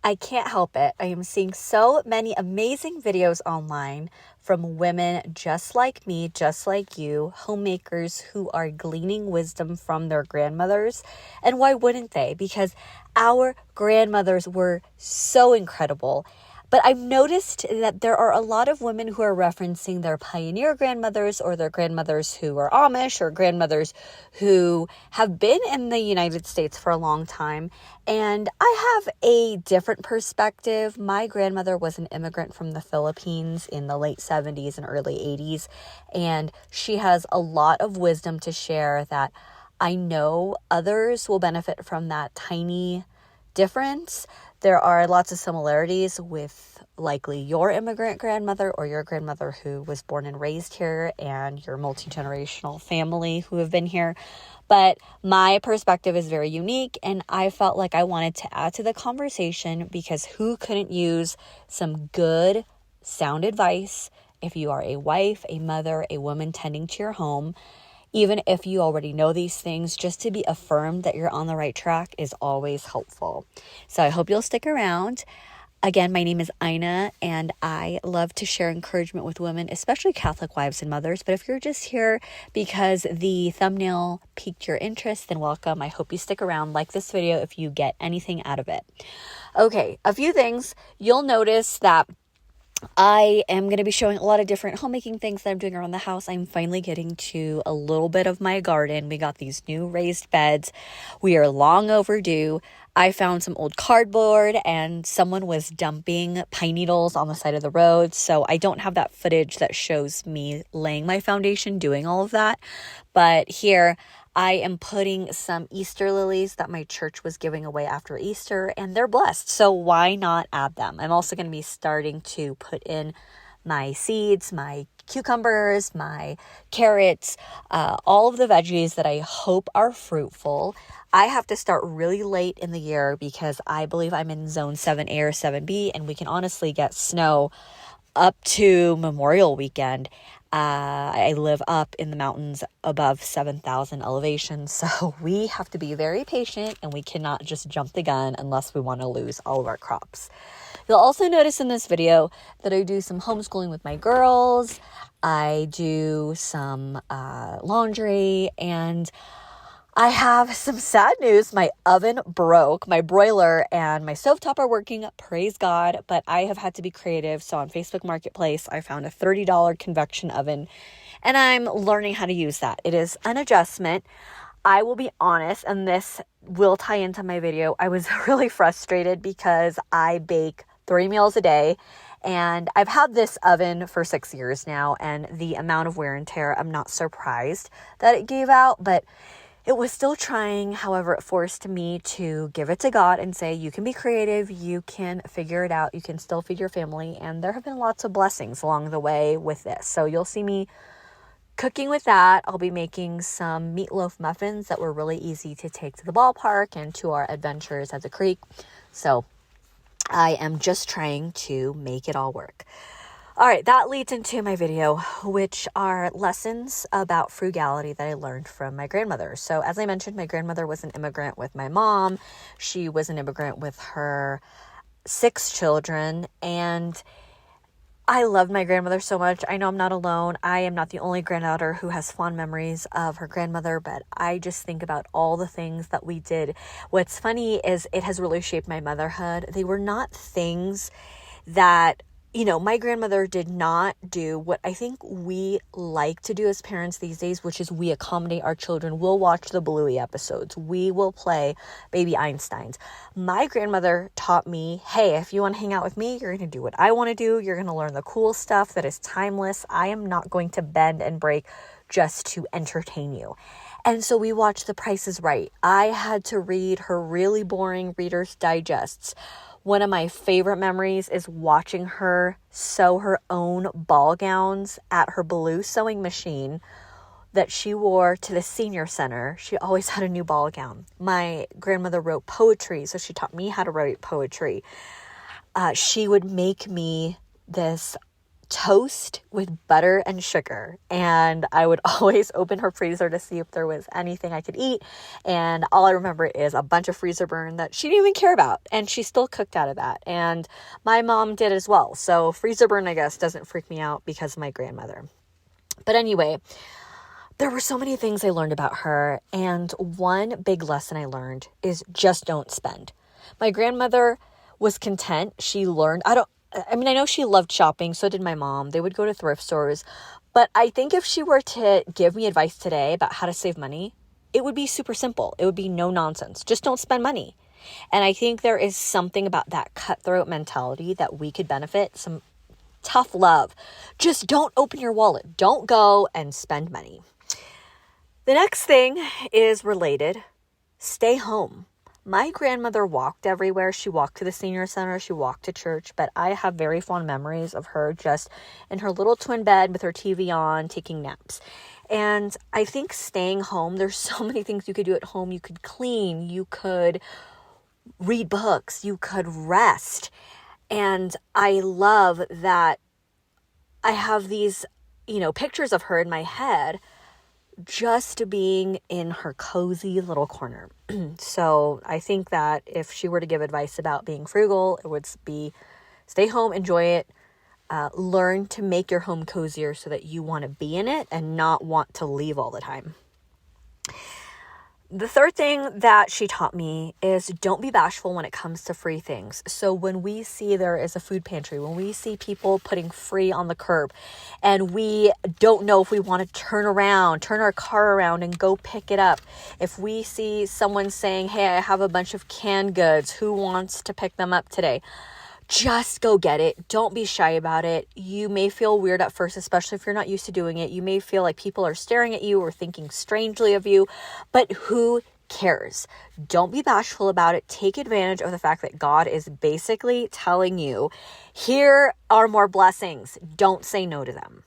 I can't help it. I am seeing so many amazing videos online from women just like me, just like you, homemakers who are gleaning wisdom from their grandmothers. And why wouldn't they? Because our grandmothers were so incredible. But I've noticed that there are a lot of women who are referencing their pioneer grandmothers or their grandmothers who are Amish or grandmothers who have been in the United States for a long time. And I have a different perspective. My grandmother was an immigrant from the Philippines in the late 70s and early 80s. And she has a lot of wisdom to share that I know others will benefit from that tiny difference. There are lots of similarities with likely your immigrant grandmother or your grandmother who was born and raised here and your multi-generational family who have been here. But my perspective is very unique, and I felt like I wanted to add to the conversation because who couldn't use some good sound advice if you are a wife, a mother, a woman tending to your home. Even if you already know these things, just to be affirmed that you're on the right track is always helpful. So I hope you'll stick around. Again, my name is Ina, and I love to share encouragement with women, especially Catholic wives and mothers. But if you're just here because the thumbnail piqued your interest, then welcome. I hope you stick around, like this video if you get anything out of it. Okay, a few things. You'll notice that I am going to be showing a lot of different homemaking things that I'm doing around the house. I'm finally getting to a little bit of my garden. We got these new raised beds. We are long overdue. I found some old cardboard and someone was dumping pine needles on the side of the road. So I don't have that footage that shows me laying my foundation, doing all of that. But here I am putting some Easter lilies that my church was giving away after Easter, and they're blessed. So why not add them? I'm also going to be starting to put in my seeds, my cucumbers, my carrots, all of the veggies that I hope are fruitful. I have to start really late in the year because I believe I'm in zone 7A or 7B, and we can honestly get snow up to Memorial Weekend. I live up in the mountains above 7,000 elevation, so we have to be very patient and we cannot just jump the gun unless we want to lose all of our crops. You'll also notice in this video that I do some homeschooling with my girls. I do some laundry, and I have some sad news. My oven broke. My broiler and my stovetop are working, praise God, but I have had to be creative. So on Facebook Marketplace, I found a $30 convection oven, and I'm learning how to use that. It is an adjustment. I will be honest, and this will tie into my video. I was really frustrated because I bake 3 meals a day, and I've had this oven for 6 years now, and the amount of wear and tear, I'm not surprised that it gave out, but it was still trying. However, it forced me to give it to God and say, you can be creative, you can figure it out, you can still feed your family. And there have been lots of blessings along the way with this. So you'll see me cooking with that. I'll be making some meatloaf muffins that were really easy to take to the ballpark and to our adventures at the creek. So I am just trying to make it all work. All right, that leads into my video, which are lessons about frugality that I learned from my grandmother. So as I mentioned, my grandmother was an immigrant with my mom. She was an immigrant with her 6 children, and I loved my grandmother so much. I know I'm not alone. I am not the only granddaughter who has fond memories of her grandmother, but I just think about all the things that we did. What's funny is it has really shaped my motherhood. They were not things that, my grandmother did not do what I think we like to do as parents these days, which is we accommodate our children. We'll watch the Bluey episodes. We will play Baby Einsteins. My grandmother taught me, hey, if you want to hang out with me, you're going to do what I want to do. You're going to learn the cool stuff that is timeless. I am not going to bend and break just to entertain you. And so we watched The Price is Right. I had to read her really boring Reader's Digests. One of my favorite memories is watching her sew her own ball gowns at her blue sewing machine that she wore to the senior center. She always had a new ball gown. My grandmother wrote poetry, so she taught me how to write poetry. She would make me this toast with butter and sugar. And I would always open her freezer to see if there was anything I could eat. And all I remember is a bunch of freezer burn that she didn't even care about. And she still cooked out of that. And my mom did as well. So freezer burn, I guess, doesn't freak me out because of my grandmother. But anyway, there were so many things I learned about her. And one big lesson I learned is just don't spend. My grandmother was content. She learned, I know she loved shopping. So did my mom. They would go to thrift stores. But I think if she were to give me advice today about how to save money, it would be super simple. It would be no nonsense. Just don't spend money. And I think there is something about that cutthroat mentality that we could benefit, some tough love. Just don't open your wallet. Don't go and spend money. The next thing is related. Stay home. My grandmother walked everywhere. She walked to the senior center. She walked to church. But I have very fond memories of her just in her little twin bed with her TV on, taking naps. And I think staying home, there's so many things you could do at home. You could clean. You could read books. You could rest. And I love that I have these, pictures of her in my head just being in her cozy little corner. So I think that if she were to give advice about being frugal, it would be stay home, enjoy it, learn to make your home cozier so that you want to be in it and not want to leave all the time. The third thing that she taught me is don't be bashful when it comes to free things. So when we see there is a food pantry, when we see people putting free on the curb and we don't know if we want to turn our car around and go pick it up. If we see someone saying, hey, I have a bunch of canned goods, who wants to pick them up today? Just go get it. Don't be shy about it. You may feel weird at first, especially if you're not used to doing it. You may feel like people are staring at you or thinking strangely of you, but who cares? Don't be bashful about it. Take advantage of the fact that God is basically telling you, here are more blessings. Don't say no to them.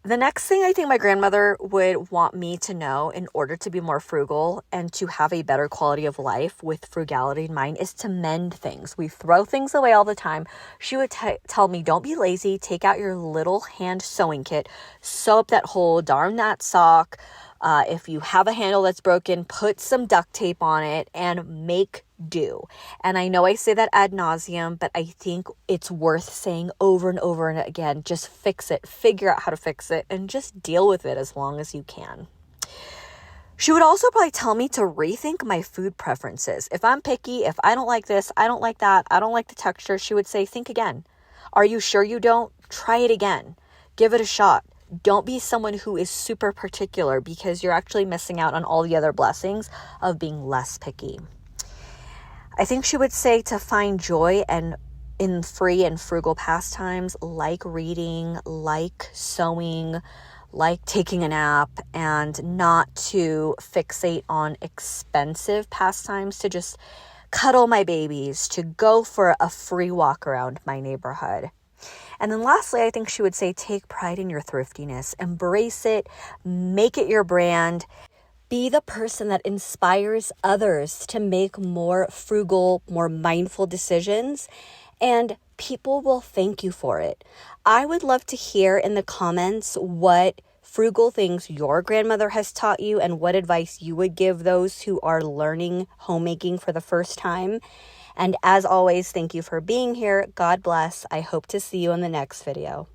The next thing I think my grandmother would want me to know in order to be more frugal and to have a better quality of life with frugality in mind is to mend things. We throw things away all the time. She would tell me, don't be lazy. Take out your little hand sewing kit, sew up that hole, darn that sock. If you have a handle that's broken, put some duct tape on it and make do. And I know I say that ad nauseum, but I think it's worth saying over and over and again. Just fix it, figure out how to fix it, and just deal with it as long as you can. She would also probably tell me to rethink my food preferences. If I'm picky, if I don't like this, I don't like that, I don't like the texture, she would say, think again. Are you sure you don't? Try it again. Give it a shot. Don't be someone who is super particular because you're actually missing out on all the other blessings of being less picky. I think she would say to find joy in free and frugal pastimes like reading, like sewing, like taking a nap, and not to fixate on expensive pastimes, to just cuddle my babies, to go for a free walk around my neighborhood. And then lastly, I think she would say, take pride in your thriftiness, embrace it, make it your brand, be the person that inspires others to make more frugal, more mindful decisions, and people will thank you for it. I would love to hear in the comments what frugal things your grandmother has taught you and what advice you would give those who are learning homemaking for the first time. And as always, thank you for being here. God bless. I hope to see you in the next video.